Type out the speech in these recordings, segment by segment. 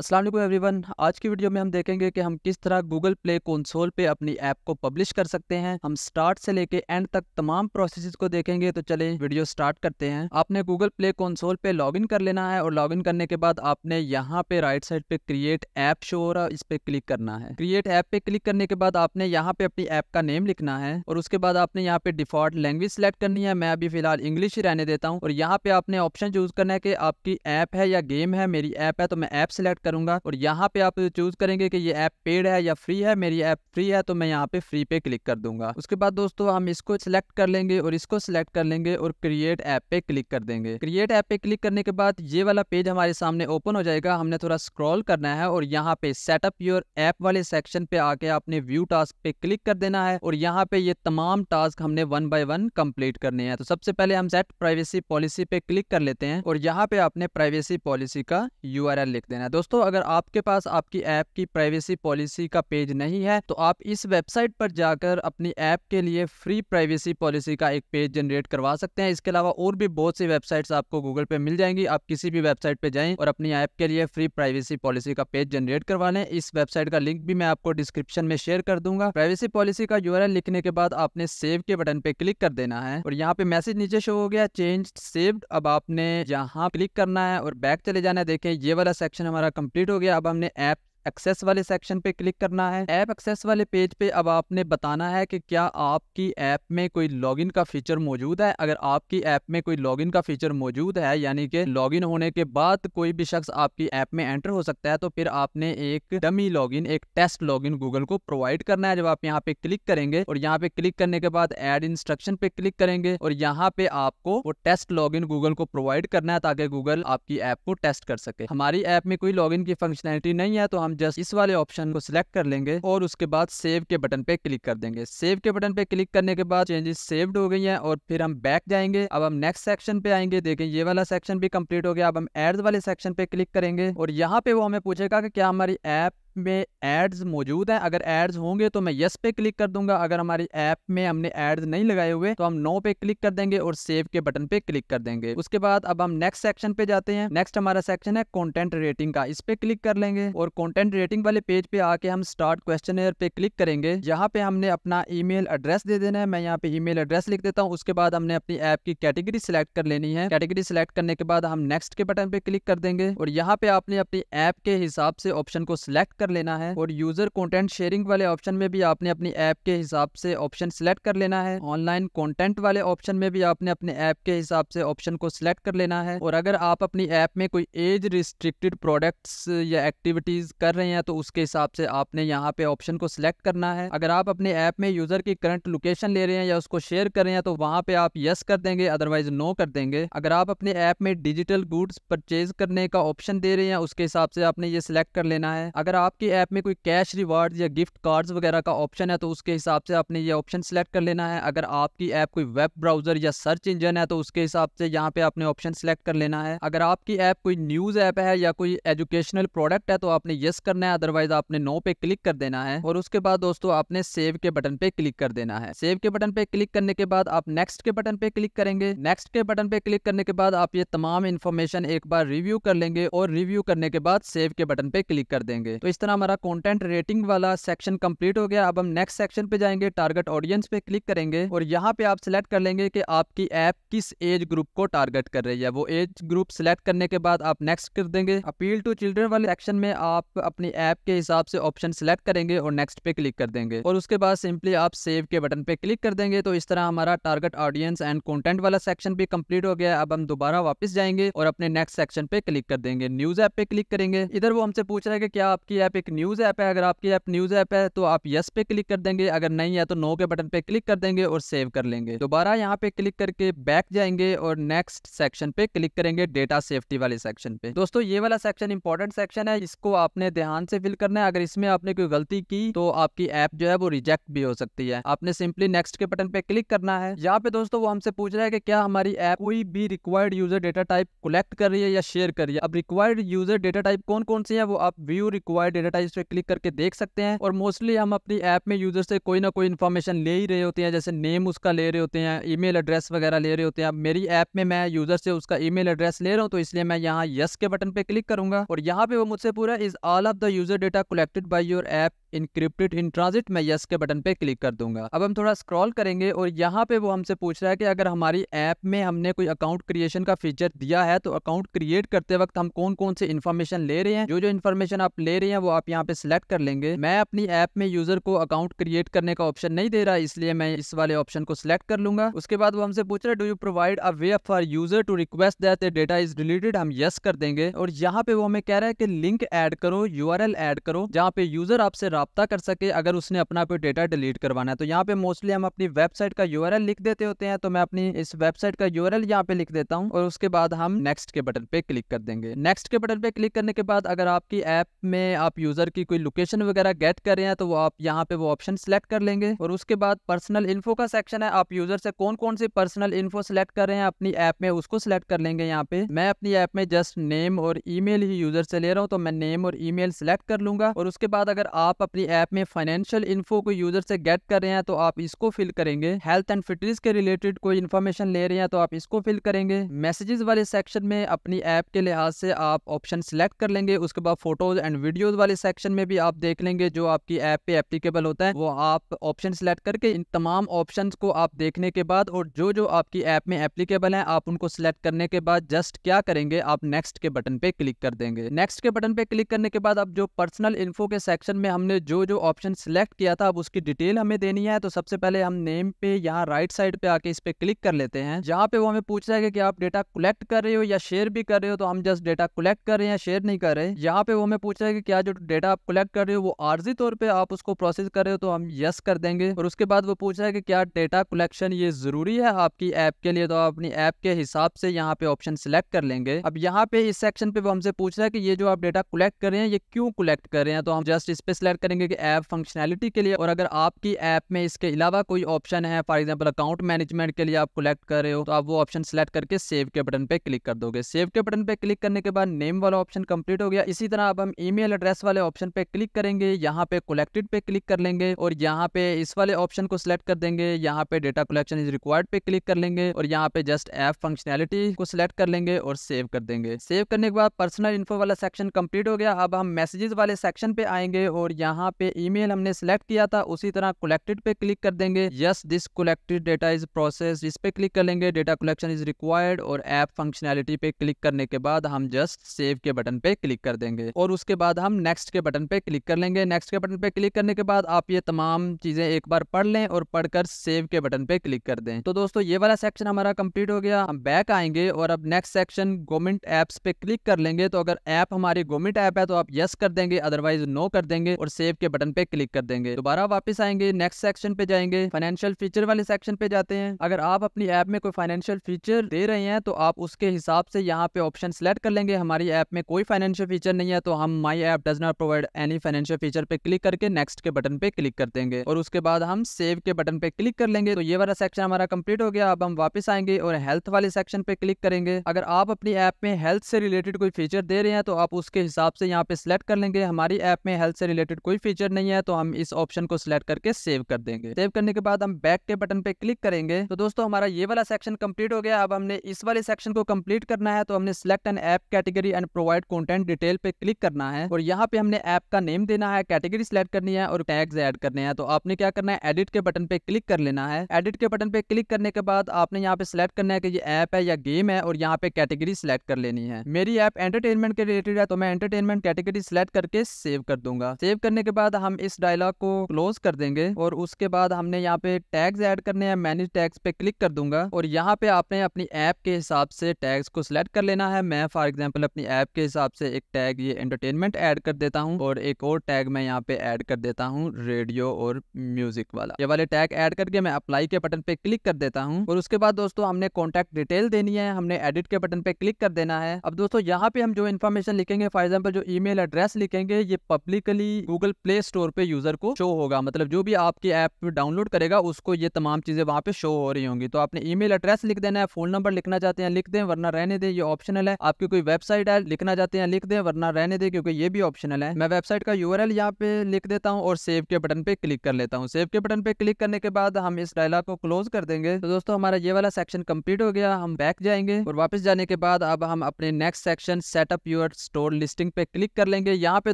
अस्सलाम वालेकुम एवरीवन। आज की वीडियो में हम देखेंगे कि हम किस तरह गूगल प्ले कंसोल पे अपनी ऐप को पब्लिश कर सकते हैं। हम स्टार्ट से लेके एंड तक तमाम प्रोसेसेस को देखेंगे। तो चलें वीडियो स्टार्ट करते हैं। आपने गूगल प्ले कंसोल पे लॉगिन कर लेना है और लॉगिन करने के बाद आपने यहाँ पे राइट साइड पे क्रिएट ऐप शो हो रहा है, इस पे क्लिक करना है। क्रिएट ऐप पे क्लिक करने के बाद आपने यहाँ पे अपनी ऐप का नेम लिखना है और उसके बाद आपने यहाँ पे डिफॉल्ट लैंग्वेज सेलेक्ट करनी है। मैं अभी फिलहाल इंग्लिश ही रहने देता हूँ और यहाँ पे आपने ऑप्शन चूज करना है कि आपकी ऐप है या गेम है। मेरी ऐप है तो मैं ऐप सेलेक्ट करूंगा और यहाँ पे आप चूज करेंगे कि ये ऐप पेड है या फ्री है। मेरी ऐप फ्री है तो मैं यहाँ पे फ्री पे क्लिक कर दूंगा। उसके बाद दोस्तों हम इसको सिलेक्ट कर लेंगे और इसको सिलेक्ट कर लेंगे और क्रिएट ऐप पे क्लिक कर देंगे। क्रिएट ऐप पे क्लिक करने के बाद ये वाला पेज हमारे सामने ओपन हो जाएगा। हमने थोड़ा स्क्रॉल करना है और यहाँ पे सेटअप योर ऐप वाले सेक्शन पे आके आपने व्यू टास्क पे क्लिक कर देना है और यहाँ पे ये तमाम टास्क हमने 1 बाय 1 कंप्लीट करने हैं। तो सबसे पहले हम सेट प्राइवेसी पॉलिसी पे क्लिक कर लेते हैं और यहाँ पे आपने प्राइवेसी पॉलिसी का URL लिख देना है। दोस्तों अगर आपके पास आपकी ऐप की प्राइवेसी पॉलिसी का पेज नहीं है तो आप इस वेबसाइट पर जाकर अपनी ऐप के लिए फ्री प्राइवेसी पॉलिसी का एक पेज जनरेट करवा सकते हैं। इसके अलावा और भी बहुत सी वेबसाइट्स आपको गूगल पे मिल जाएंगी। आप किसी भी वेबसाइट पे जाएं और अपनी ऐप के लिए फ्री प्राइवेसी पॉलिसी का पेज जनरेट करवा लें। इस वेबसाइट का लिंक भी मैं आपको डिस्क्रिप्शन में शेयर कर दूंगा। प्राइवेसी पॉलिसी का URL लिखने के बाद आपने सेव के बटन पे क्लिक कर देना है और यहाँ पे मैसेज नीचे शो हो गया चेंज सेव्ड। अब आपने यहाँ क्लिक करना है और बैक चले जाना है। देखें ये वाला सेक्शन हमारा कंप्लीट हो गया। अब हमने ऐप एक्सेस वाले सेक्शन पे क्लिक करना है। ऐप एक्सेस वाले पेज पे अब आपने बताना है कि क्या आपकी ऐप में कोई लॉगिन का फीचर मौजूद है। अगर आपकी ऐप में कोई लॉगिन का फीचर मौजूद है यानी कि लॉगिन होने के बाद कोई भी शख्स आपकी ऐप में एंटर हो सकता है तो फिर आपने एक डमी लॉगिन, एक टेस्ट लॉगिन गूगल को प्रोवाइड करना है। जब आप यहाँ पे क्लिक करेंगे और यहाँ पे क्लिक करने के बाद ऐड इंस्ट्रक्शन पे क्लिक करेंगे और यहाँ पे आपको वो टेस्ट लॉगिन गूगल को प्रोवाइड करना है ताकि गूगल आपकी ऐप को टेस्ट कर सके। हमारी ऐप में कोई लॉगिन की फंक्शनैलिटी नहीं है तो हम जस्ट इस वाले ऑप्शन को सिलेक्ट कर लेंगे और उसके बाद सेव के बटन पे क्लिक कर देंगे। सेव के बटन पे क्लिक करने के बाद चेंजेस सेव्ड हो गई हैं और फिर हम बैक जाएंगे। अब हम नेक्स्ट सेक्शन पे आएंगे। देखें ये वाला सेक्शन भी कंप्लीट हो गया। अब हम एड्स वाले सेक्शन पे क्लिक करेंगे और यहाँ पे वो हमें पूछेगा कि क्या हमारी ऐप में एड्स मौजूद हैं। अगर एड्स होंगे तो मैं यस पे क्लिक कर दूंगा। अगर हमारी ऐप में हमने एड्स नहीं लगाए हुए तो हम नो पे क्लिक कर देंगे और सेव के बटन पे क्लिक कर देंगे। उसके बाद अब हम नेक्स्ट सेक्शन पे जाते हैं। नेक्स्ट हमारा सेक्शन है कंटेंट रेटिंग का, इस पे क्लिक कर लेंगे और कंटेंट रेटिंग वाले पेज पे आके हम स्टार्ट क्वेश्चनेयर पे क्लिक करेंगे। यहाँ पे हमने अपना ईमेल एड्रेस दे देना है। मैं यहाँ पे ईमेल एड्रेस लिख देता हूँ। उसके बाद हमने अपनी ऐप की कैटेगरी सिलेक्ट कर लेनी है। कैटेगरी सिलेक्ट करने के बाद हम नेक्स्ट के बटन पे क्लिक कर देंगे और यहाँ पे आपने अपनी ऐप के हिसाब से ऑप्शन को सिलेक्ट कर लेना है और यूजर कंटेंट शेयरिंग वाले ऑप्शन में भी आपने अपनी ऐप के हिसाब से ऑप्शन सिलेक्ट कर लेना है। ऑनलाइन कंटेंट वाले ऑप्शन में भी आपने अपने ऐप के हिसाब से ऑप्शन को सिलेक्ट कर लेना है। और अगर आप अपनी ऐप में कोई एज रिस्ट्रिक्टेड प्रोडक्ट्स या एक्टिविटीज कर रहे हैं तो उसके हिसाब से आपने यहाँ पे ऑप्शन को सिलेक्ट करना है। अगर आप अपने ऐप में यूजर की करंट लोकेशन ले रहे हैं या उसको शेयर कर रहे हैं तो वहां पे आप यस कर देंगे, अदरवाइज नो कर देंगे। अगर आप अपने ऐप में डिजिटल गुड्स परचेज करने का ऑप्शन दे रहे हैं उसके हिसाब से आपने ये सिलेक्ट कर लेना है। अगर आपकी ऐप में कोई कैश रिवार्ड्स या गिफ्ट कार्ड्स वगैरह का ऑप्शन है तो उसके हिसाब से आपने ये ऑप्शन सिलेक्ट कर लेना है। अगर आपकी ऐप कोई वेब ब्राउजर या सर्च इंजन है तो उसके हिसाब से यहाँ पे आपने ऑप्शन सिलेक्ट कर लेना है। अगर आपकी ऐप कोई न्यूज ऐप है या कोई एजुकेशनल प्रोडक्ट है तो आपने यस करना है, अदरवाइज आपने नो पे क्लिक कर देना है। और उसके बाद दोस्तों आपने सेव के बटन पे क्लिक कर देना है। सेव के बटन पे क्लिक करने के बाद आप नेक्स्ट के बटन पे क्लिक करेंगे। नेक्स्ट के बटन पे क्लिक करने के बाद आप ये तमाम इन्फॉर्मेशन एक बार रिव्यू कर लेंगे और रिव्यू करने के बाद सेव के बटन पे क्लिक कर देंगे। तो इस तरह हमारा कंटेंट रेटिंग वाला सेक्शन कंप्लीट हो गया। अब हम नेक्स्ट सेक्शन पे जाएंगे, टारगेट ऑडियंस पे क्लिक करेंगे और यहाँ पे आप सिलेक्ट कर लेंगे कि आपकी ऐप किस एज ग्रुप को टारगेट कर रही है। वो एज ग्रुप सिलेक्ट करने के बाद आप नेक्स्ट कर देंगे। अपील टू चिल्ड्रन वाले सेक्शन में आप अपनी ऐप के हिसाब से ऑप्शन सिलेक्ट करेंगे और नेक्स्ट पे क्लिक कर देंगे और उसके बाद सिंपली आप सेव के बटन पे क्लिक कर देंगे। तो इस तरह हमारा टारगेट ऑडियंस एंड कंटेंट वाला सेक्शन भी कंप्लीट हो गया। अब हम दोबारा वापस जाएंगे और अपने नेक्स्ट सेक्शन पे क्लिक कर देंगे। न्यूज ऐप पे क्लिक करेंगे। इधर वो हमसे पूछ रहा है कि क्या आपकी ऐप एक न्यूज ऐप है। अगर आपकी ऐप न्यूज ऐप है तो आप यस पे क्लिक कर देंगे, अगर नहीं है तो नो के बटन पे क्लिक कर देंगे और सेव कर लेंगे। दोबारा यहाँ पे क्लिक करके बैक जाएंगे और नेक्स्ट सेक्शन पे क्लिक करेंगे, डेटा सेफ्टी वाले सेक्शन पे। दोस्तों ये वाला सेक्शन इंपॉर्टेंट सेक्शन है, इसको आपने ध्यान से फिल करना है। अगर इसमें आपने कोई गलती की तो आपकी ऐप जो है वो रिजेक्ट भी हो सकती है। आपने सिंपली नेक्स्ट के बटन पे क्लिक करना है। यहाँ पे दोस्तों वो हमसे पूछ रहा है कि क्या हमारी ऐप कोई भी required user data type collect कर रही है या शेयर कर रही है। अब रिक्वायर्ड यूजर डेटा टाइप कौन कौन सी है वो आप व्यू रिक्वायर्ड डेटा टाइप्स पे क्लिक करके देख सकते हैं। और मोस्टली हम अपनी ऐप में यूजर से कोई ना कोई इन्फॉर्मेशन ले ही रहे होते हैं, जैसे नेम उसका ले रहे होते हैं, ईमेल एड्रेस वगैरह ले रहे होते हैं। अब मेरी ऐप में मैं यूजर से उसका ईमेल एड्रेस ले रहा हूँ, तो इसलिए मैं यहाँ यस के बटन पे क्लिक करूंगा और यहाँ पे वो मुझसे पूरा is all of the user data collected by your app encrypted in transit, मैं यस के बटन पे क्लिक कर दूंगा। अब हम थोड़ा स्क्रॉल करेंगे और यहाँ पे वो हमसे पूछ रहा है कि अगर हमारी ऐप में हमने कोई अकाउंट क्रिएशन का फीचर दिया है तो अकाउंट क्रिएट करते वक्त हम कौन कौन से इन्फॉर्मेशन ले रहे हैं। जो जो इन्फॉर्मेशन आप ले रहे हैं वो आप यहाँ पे सिलेक्ट कर लेंगे। मैं अपनी ऐप में यूजर को अकाउंट क्रिएट करने का ऑप्शन नहीं दे रहा, इसलिए मैं इस वाले ऑप्शन को सिलेक्ट कर लूंगा। उसके बाद वो हमसे पूछ रहा है do you provide a way for user to request that the data is deleted, हम यस कर देंगे। और यहाँ पे वो हमें कह रहा है कि लिंक ऐड करो, यूआरएल ऐड करो, जहाँ पे यूजर आपसे राब्ता कर सके अगर उसने अपना कोई डेटा डिलीट करवाना है। तो यहाँ पे मोस्टली हम अपनी वेबसाइट का यूआरएल लिख देते होते हैं, तो मैं अपनी इस वेबसाइट का यूआरएल यहाँ पे लिख देता हूँ और उसके बाद हम नेक्स्ट के बटन पे क्लिक कर देंगे। नेक्स्ट के बटन पे क्लिक करने के बाद अगर आपकी ऐप में आप यूजर की कोई लोकेशन वगैरह गेट कर रहे हैं तो वो आप यहाँ पे वो ऑप्शन सिलेक्ट कर लेंगे। और उसके बाद पर्सनल इन्फो का सेक्शन है, आप यूजर से कौन कौन सी पर्सनल इन्फो सिलेक्ट कर रहे हैं अपनी ऐप में उसको सिलेक्ट कर लेंगे। यहाँ पे मैं अपनी ऐप में जस्ट नेम और ईमेल ही यूजर से ले रहा हूँ, तो मैं नेम और ईमेल सिलेक्ट कर लूंगा। और उसके बाद अगर आप अपनी ऐप में फाइनेंशियल इन्फो को यूजर से गेट कर रहे हैं तो आप इसको फिल करेंगे। हेल्थ एंड फिटनेस के रिलेटेड कोई इन्फॉर्मेशन ले रहे हैं तो आप इसको फिल करेंगे। मैसेजेस वाले सेक्शन में अपनी ऐप के लिहाज से आप ऑप्शन सिलेक्ट कर लेंगे। उसके बाद फोटोज एंड वीडियोज वाले सेक्शन में भी आप देख लेंगे जो आपकी ऐप पे एप्लीकेबल होता है, वो आप ऑप्शन सिलेक्ट करके इन तमाम ऑप्शंस को आप देखने के बाद और जो जो आपकी ऐप में एप्लीकेबल है आप उनको सिलेक्ट करने के बाद जस्ट क्या करेंगे, आप नेक्स्ट के बटन पे क्लिक कर देंगे। नेक्स्ट के बटन पे क्लिक करने के बाद अब जो पर्सनल इन्फो के सेक्शन में हमने जो जो ऑप्शन सिलेक्ट किया था अब उसकी डिटेल हमें देनी है। तो सबसे पहले हम नेम पे यहाँ राइट साइड पे आके इस पे क्लिक कर लेते हैं, जहाँ पे वो हमें पूछ रहा है कि आप डेटा कलेक्ट कर रहे हो या शेयर भी कर रहे हो। तो हम जस्ट डेटा कलेक्ट कर रहे हैं, शेयर नहीं कर रहे। यहाँ पे वो हमें पूछ रहा है कि क्या जो डेटा आप कलेक्ट कर रहे हो वो आर्जी तौर पे आप उसको प्रोसेस कर रहे हो, तो हम यस कर देंगे। और उसके बाद वो पूछ रहा है कि क्या डेटा कलेक्शन ये जरूरी है आपकी ऐप के लिए, तो आप अपनी ऐप के हिसाब से यहाँ पे ऑप्शन सिलेक्ट कर लेंगे। अब यहाँ पे इस सेक्शन पे वो हमसे पूछ रहा है कि ये जो आप डेटा कलेक्ट कर रहे हैं ये क्यों कलेक्ट कर रहे हैं, तो हम जस्ट इस पे सिलेक्ट करेंगे कि ऐप फंक्शनैलिटी के लिए। और अगर आपकी ऐप में इसके अलावा कोई ऑप्शन है, फॉर एग्जांपल अकाउंट मैनेजमेंट के लिए आप कलेक्ट कर रहे हो, तो आप वो ऑप्शन सिलेक्ट करके सेव के बटन पे क्लिक कर दोगे। सेव के बटन पे क्लिक करने के बाद नेम वाला ऑप्शन कंप्लीट हो गया। इसी तरह अब हम ईमेल एड्रेस वाले ऑप्शन पे क्लिक करेंगे, यहाँ पे कलेक्टेड पे क्लिक कर लेंगे और यहाँ पे इस वाले ऑप्शन को सिलेक्ट कर देंगे। यहाँ पे डेटा कलेक्शन इज रिक्वायर्ड पे क्लिक कर लेंगे और यहाँ पे जस्ट ऐप फंक्शनैलिटी को सिलेक्ट कर लेंगे और सेव कर देंगे। सेव करने के बाद पर्सनल इन्फो वाला सेक्शन कंप्लीट हो गया। अब हम मैसेजेस वाले सेक्शन पे आएंगे और यहाँ पे ईमेल हमने सिलेक्ट किया था, उसी तरह कलेक्टेड पे क्लिक कर देंगे। Yes this collected data is processed, इस पे क्लिक कर लेंगे। डेटा कलेक्शन इज रिक्वायर्ड और ऐप फंक्शनैलिटी पे क्लिक करने के बाद हम जस्ट सेव के बटन पे क्लिक कर देंगे और उसके बाद हम नेक्स्ट के बटन पे क्लिक कर लेंगे। नेक्स्ट के बटन पे क्लिक करने के बाद आप ये तमाम चीजें एक बार पढ़ लें और पढ़कर सेव के बटन पे क्लिक कर दें। तो दोस्तों ये वाला सेक्शन हमारा कंप्लीट हो गया। हम बैक आएंगे और अब नेक्स्ट सेक्शन गवर्नमेंट एप्स पे क्लिक कर लेंगे। तो अगर ऐप हमारी गवर्नमेंट ऐप है तो आप यस कर देंगे, अदरवाइज नो कर देंगे और सेव के बटन पे क्लिक कर देंगे। दोबारा वापस आएंगे, नेक्स्ट सेक्शन पे जाएंगे, फाइनेंशियल फीचर वाले सेक्शन पे जाते हैं। अगर आप अपनी ऐप में कोई फाइनेंशियल फीचर दे रहे हैं तो आप उसके हिसाब से यहाँ पे ऑप्शन सिलेक्ट कर लेंगे। हमारी ऐप में कोई फाइनेंशियल फीचर नहीं है तो हम my app does not provide any financial feature पे क्लिक करके नेक्स्ट के बटन पे क्लिक कर देंगे और उसके बाद हम सेव के बटन पे क्लिक कर लेंगे। तो ये वाला सेक्शन हमारा कंप्लीट हो गया। अब हम वापस आएंगे और हेल्थ वाले सेक्शन पे क्लिक करेंगे। अगर आप अपनी ऐप में हेल्थ से रिलेटेड कोई फीचर दे रहे हैं तो आप उसके हिसाब से यहाँ पे सिलेक्ट कर लेंगे। हमारी ऐप में हेल्थ से रिलेटेड कोई फीचर नहीं है तो हम इस ऑप्शन को सिलेक्ट करके सेव कर देंगे। सेव करने के बाद हम बैक के बटन पे क्लिक करेंगे। तो दोस्तों हमारा ये वाला सेक्शन कंप्लीट हो गया। अब हमने इस वाले सेक्शन को कंप्लीट करना है तो हमने select an app category and provide content detail पे क्लिक करना है और यहाँ पे हमने ऐप का नेम देना है, कैटेगरी सिलेक्ट करनी है और टैग्स ऐड करने हैं। तो आपने क्या करना है, एडिट के बटन पे क्लिक कर लेना है। एडिट के बटन पे क्लिक करने के बाद आपने यहाँ पे सिलेक्ट करना है कि ये ऐप है या गेम है और यहाँ पे कैटेगरी सिलेक्ट कर लेनी है। मेरी ऐप एंटरटेनमेंट के रिलेटेड है तो मैं एंटरटेनमेंट कैटेगरी सिलेक्ट करके सेव कर दूंगा। सेव करने के बाद हम इस डायलॉग को क्लोज कर देंगे और उसके बाद हमने यहाँ पे टैग्स ऐड करने हैं। मैनेज टैग्स पे क्लिक कर दूंगा और यहाँ पे आपने अपनी ऐप के हिसाब से टैग्स को सिलेक्ट कर लेना है। मैं फॉर एग्जांपल अपनी ऐप के हिसाब से एक टैग ये एंटरटेनमेंट ऐड कर देता हूँ और एक और टैग मैं यहाँ पे ऐड कर देता हूँ रेडियो और म्यूजिक वाला। ये वाले टैग ऐड करके मैं अप्लाई के बटन पे क्लिक कर देता हूँ और उसके बाद दोस्तों हमने कॉन्टैक्ट डिटेल देनी है, हमने एडिट के बटन पे क्लिक कर देना है। अब दोस्तों यहाँ पे हम जो इन्फॉर्मेशन लिखेंगे, फॉर एग्जाम्पल जो ईमेल एड्रेस लिखेंगे, ये publicly Google Google play store पे यूजर को शो होगा, मतलब जो भी आपकी ऐप डाउनलोड करेगा उसको ये तमाम चीजें वहां पे शो हो रही होंगी। तो आपने ईमेल एड्रेस लिख देना है, फोन नंबर लिखना चाहते हैं लिख दें वरना रहने दें, ये ऑप्शनल है। आपकी कोई वेबसाइट है लिखना चाहते हैं लिख दें वरना रहने दें क्योंकि ये भी ऑप्शनल है। मैं वेबसाइट का यूआरएल यहाँ पे लिख देता हूँ और सेव के बटन पे क्लिक कर लेता हूँ। सेव के बटन पे क्लिक करने के बाद हम इस डायलॉग को क्लोज कर देंगे। तो दोस्तों हमारा ये वाला सेक्शन कंप्लीट हो गया। हम बैक जाएंगे और वापस जाने के बाद अब हम अपने next section setup your store listing पे क्लिक कर लेंगे। यहाँ पे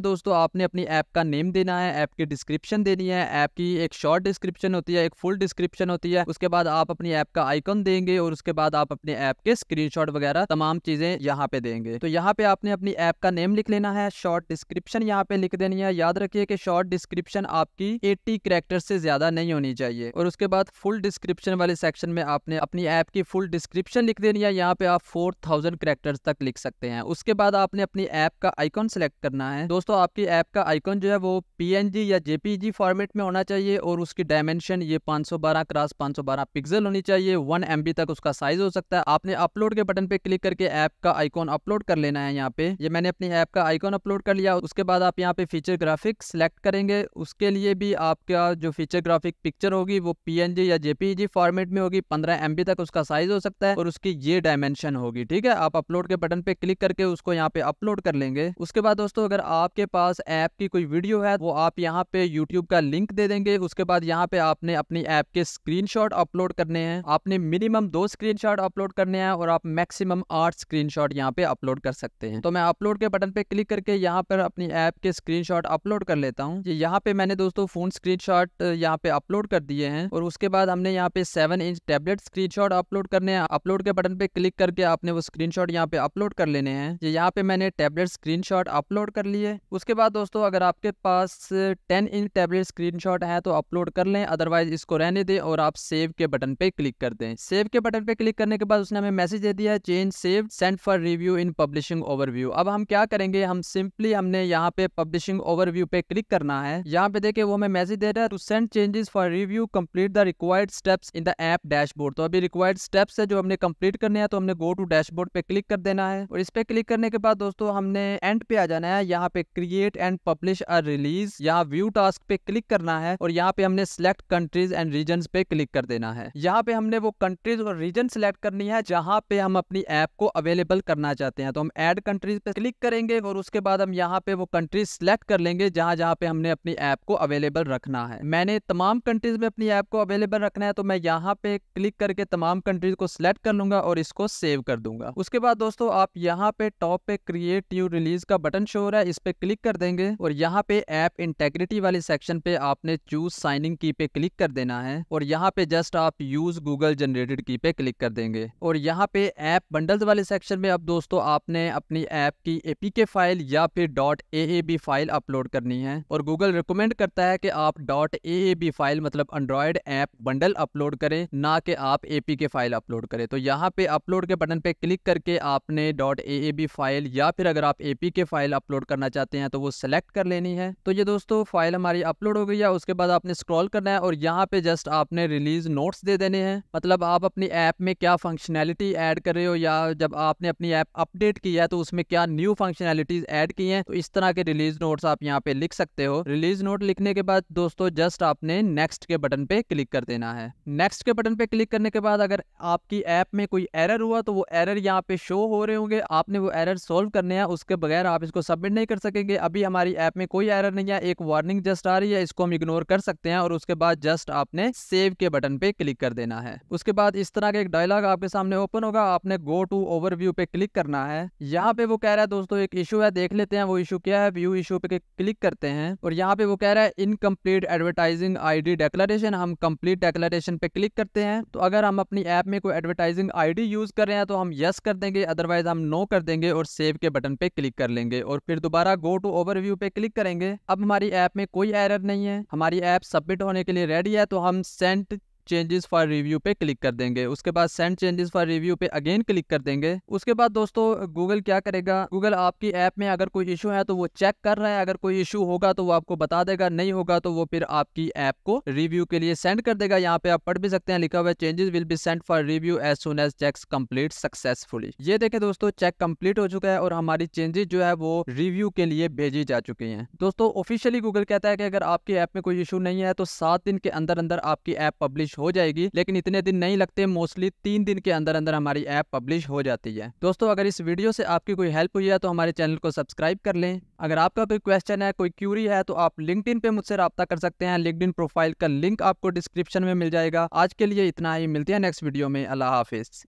दोस्तों आपने अपनी ऐप का नेम देना है, ऐप की डिस्क्रिप्शन देनी है। ऐप की एक शॉर्ट डिस्क्रिप्शन होती है, एक फुल डिस्क्रिप्शन होती है। उसके बाद आप अपनी ऐप का आइकन देंगे और उसके बाद आप अपने ऐप के स्क्रीनशॉट वगैरह तमाम चीजें यहाँ पे देंगे। तो यहाँ पे आपने अपनी ऐप का नेम लिख लेना है, शॉर्ट डिस्क्रिप्शन यहाँ पे लिख देनी है। याद रखिए कि शॉर्ट डिस्क्रिप्शन आपकी 80 कैरेक्टर से ज्यादा नहीं होनी चाहिए। और उसके बाद फुल डिस्क्रिप्शन वाले सेक्शन में आपने अपनी ऐप की फुल डिस्क्रिप्शन लिख देनी है। यहाँ पे आप 4000 कैरेक्टर्स तक लिख सकते हैं। उसके बाद आपने अपनी ऐप का आइकन सेलेक्ट करना है। दोस्तों आपकी ऐप का आइकन जो है वो PNG या JPG फॉर्मेट में होना चाहिए और उसकी डायमेंशन ये 512 क्रॉस 512 पिक्सल होनी चाहिए। 1 MB तक उसका साइज हो सकता है। आपने अपलोड के बटन पे क्लिक करके ऐप का आइकन अपलोड कर लेना है। यहाँ पे ये मैंने अपनी ऐप का आइकन अपलोड कर लिया। उसके बाद आप यहाँ पे फीचर ग्राफिक सिलेक्ट करेंगे। उसके लिए भी आपका जो फीचर ग्राफिक पिक्चर होगी वो PNG या JPG फॉर्मेट में होगी। 15 MB तक उसका साइज हो सकता है और उसकी ये डायमेंशन होगी। ठीक है, आप अपलोड के बटन पे क्लिक करके उसको यहाँ पे अपलोड कर लेंगे। उसके बाद दोस्तों अगर आपके पास ऐप की कोई वीडियो है वो आप यहाँ पे यूट्यूब का लिंक दे देंगे। उसके बाद यहाँ पे आपने अपनी ऐप के स्क्रीनशॉट अपलोड करने हैं। आपने मिनिमम 2 स्क्रीनशॉट अपलोड करने हैं और आप मैक्सिमम 8 स्क्रीनशॉट यहाँ पे अपलोड कर सकते हैं। तो मैं अपलोड के बटन पे क्लिक करके यहाँ पर अपनी ऐप के स्क्रीनशॉट अपलोड कर लेता हूँ। यहाँ पे मैंने दोस्तों फोन स्क्रीनशॉट यहाँ पे अपलोड कर दिए हैं। और उसके बाद हमने यहाँ पे 7 इंच टैबलेट स्क्रीनशॉट अपलोड करने हैं। अपलोड के बटन पे क्लिक करके आपने वो स्क्रीनशॉट यहाँ पे अपलोड कर लेने हैं। यहाँ पे मैंने टैबलेट स्क्रीनशॉट अपलोड कर लिए। उसके बाद दोस्तों अगर आपके पास 10 इंच टैबलेट स्क्रीनशॉट है तो अपलोड कर लें, अदरवाइज इसको रहने दें और आप सेव के बटन पे क्लिक कर दें। सेव के बटन पे क्लिक करने के बाद उसने हमें मैसेज दे दिया है change save send for review in publishing overview. अब हम क्या करेंगे, हम सिंपली हमने यहाँ पे पब्लिशिंग ओवरव्यू पे क्लिक करना है। यहाँ पे देखिए वो हमें मैसेज दे रहा है to send changes for review complete the required steps in the app dashboard. तो अभी रिक्वायर्ड स्टेप्स है जो हमने कंप्लीट करने हैं, तो हमने गो टू डैशबोर्ड पे क्लिक कर देना है। और इस पे क्लिक करने के बाद दोस्तों हमने एंड पे आ जाना है। यहाँ पे create and publish a release, यहाँ व्यू टास्क पे क्लिक करना है और यहाँ पे हमने सिलेक्ट कंट्रीज एंड रीजन पे क्लिक कर देना है। यहाँ पे हमने वो कंट्रीज और रीजन सिलेक्ट करनी है जहाँ पे हम अपनी ऐप को अवेलेबल करना चाहते हैं। तो हम ऐड कंट्रीज पे क्लिक करेंगे और उसके बाद हम यहाँ पे वो कंट्रीज सिलेक्ट कर लेंगे जहाँ जहाँ पे हमने अपनी ऐप को अवेलेबल रखना है। मैंने तमाम कंट्रीज में अपनी ऐप को अवेलेबल रखना है, तो मैं यहाँ पे क्लिक करके तमाम कंट्रीज को सिलेक्ट कर लूंगा और इसको सेव कर दूंगा। उसके बाद दोस्तों आप यहाँ पे टॉप पे क्रिएट न्यू रिलीज का बटन शो हो रहा है, इस पे क्लिक कर देंगे और यहाँ पे ऐप इंटेग्रिटी वाले सेक्शन पे आपने चूज साइनिंग की पे क्लिक कर देना है और यहाँ पे जस्ट आप यूज गूगल जनरेटेड की पे क्लिक कर देंगे। और यहाँ पे ऐप बंडल्स वाले सेक्शन में अब दोस्तों आपने अपनी ऐप की APK फाइल या फिर .aab फाइल अपलोड करनी है। और गूगल रिकमेंड करता है कि आप .aab फाइल मतलब एंड्रॉयड ऐप बंडल अपलोड करें, ना कि आप APK फाइल अपलोड करें। तो यहाँ पे अपलोड के बटन पे क्लिक करके आपने .aab फाइल या फिर अगर आप APK फाइल अपलोड करना चाहते हैं तो वो सिलेक्ट कर लेनी है। तो ये दोस्तों फाइल हमारी अपलोड हो गई है। उसके बाद आपने स्क्रॉल करना है और यहाँ पे जस्ट आपने रिलीज नोट्स दे देने हैं, मतलब आप अपनी ऐप में क्या फंक्शनैलिटी ऐड कर रहे हो या जब आपने अपनी ऐप अपडेट की है तो उसमें क्या न्यू फंक्शनैलिटीज ऐड की हैं। तो इस तरह के रिलीज नोट्स आप यहाँ पे लिख सकते हो। रिलीज नोट लिखने के बाद दोस्तों जस्ट आपने नेक्स्ट के बटन पे क्लिक कर देना है। नेक्स्ट के बटन पे क्लिक करने के बाद अगर आपकी ऐप में कोई एरर हुआ तो वो एरर यहाँ पे शो हो रहे होंगे, आपने वो एरर सोल्व करने हैं, उसके बगैर आप इसको सबमिट नहीं कर सकेंगे। अभी हमारी ऐप में कोई एरर नहीं है, एक वार्निंग जस्ट आ रही है, इसको हम इग्नोर कर सकते हैं और उसके बाद जस्ट आपने सेव के बटन पे क्लिक कर देना है। उसके बाद इस तरह का एक डायलॉग आपके सामने ओपन होगा, आपने गो टू ओवरव्यू पे क्लिक करना है। यहाँ पे वो कह रहा है दोस्तों एक इशू है, देख लेते हैं वो इशू क्या है। व्यू इशू पे क्लिक करते हैं और यहाँ पे वो कह रहा है इनकम्प्लीट एडवर्टाइजिंग ID डेक्लेरेशन। हम कंप्लीट डेक्लेरेशन पे क्लिक करते हैं। तो अगर हम अपनी ऐप में कोई एडवर्टाइजिंग ID यूज कर रहे हैं तो हम यस कर देंगे, अदरवाइज हम नो कर देंगे और सेव के बटन पे क्लिक कर लेंगे और फिर दोबारा गो टू ओवरव्यू पे क्लिक करेंगे। अब हमारी ऐप में कोई एरर नहीं है, हमारी ऐप सबमिट होने के लिए रेडी है। तो हम सेंड चेंजेस फॉर रिव्यू पे क्लिक कर देंगे। उसके बाद सेंड चेंजेस फॉर रिव्यू पे अगेन क्लिक कर देंगे। उसके बाद दोस्तों गूगल क्या करेगा, गूगल आपकी ऐप में अगर कोई इशू है तो वो चेक कर रहा है, अगर कोई इशू होगा तो वो आपको बता देगा, नहीं होगा तो वो फिर आपकी ऐप को रिव्यू के लिए सेंड कर देगा। यहाँ पे आप पढ़ भी सकते हैं, लिखा हुआ है changes will be sent for review as soon as checks complete successfully. ये देखें दोस्तों, चेक कंप्लीट हो चुका है और हमारी चेंजेस जो है वो रिव्यू के लिए भेजी जा चुकी हैं। दोस्तों ऑफिशियली गूगल कहता है कि अगर आपकी ऐप में कोई इशू नहीं है तो 7 दिन के अंदर अंदर आपकी ऐप पब्लिश हो जाएगी, लेकिन इतने दिन नहीं लगते, मोस्टली 3 दिन के अंदर अंदर हमारी ऐप पब्लिश हो जाती है। दोस्तों अगर इस वीडियो से आपकी कोई हेल्प हुई है तो हमारे चैनल को सब्सक्राइब कर लें। अगर आपका कोई क्वेश्चन है, कोई क्यूरी है तो आप लिंक्डइन पे मुझसे राब्ता कर सकते हैं। लिंक्डइन प्रोफाइल का लिंक आपको डिस्क्रिप्शन में मिल जाएगा। आज के लिए इतना ही, मिलते हैं नेक्स्ट वीडियो में। अल्लाह हाफिज।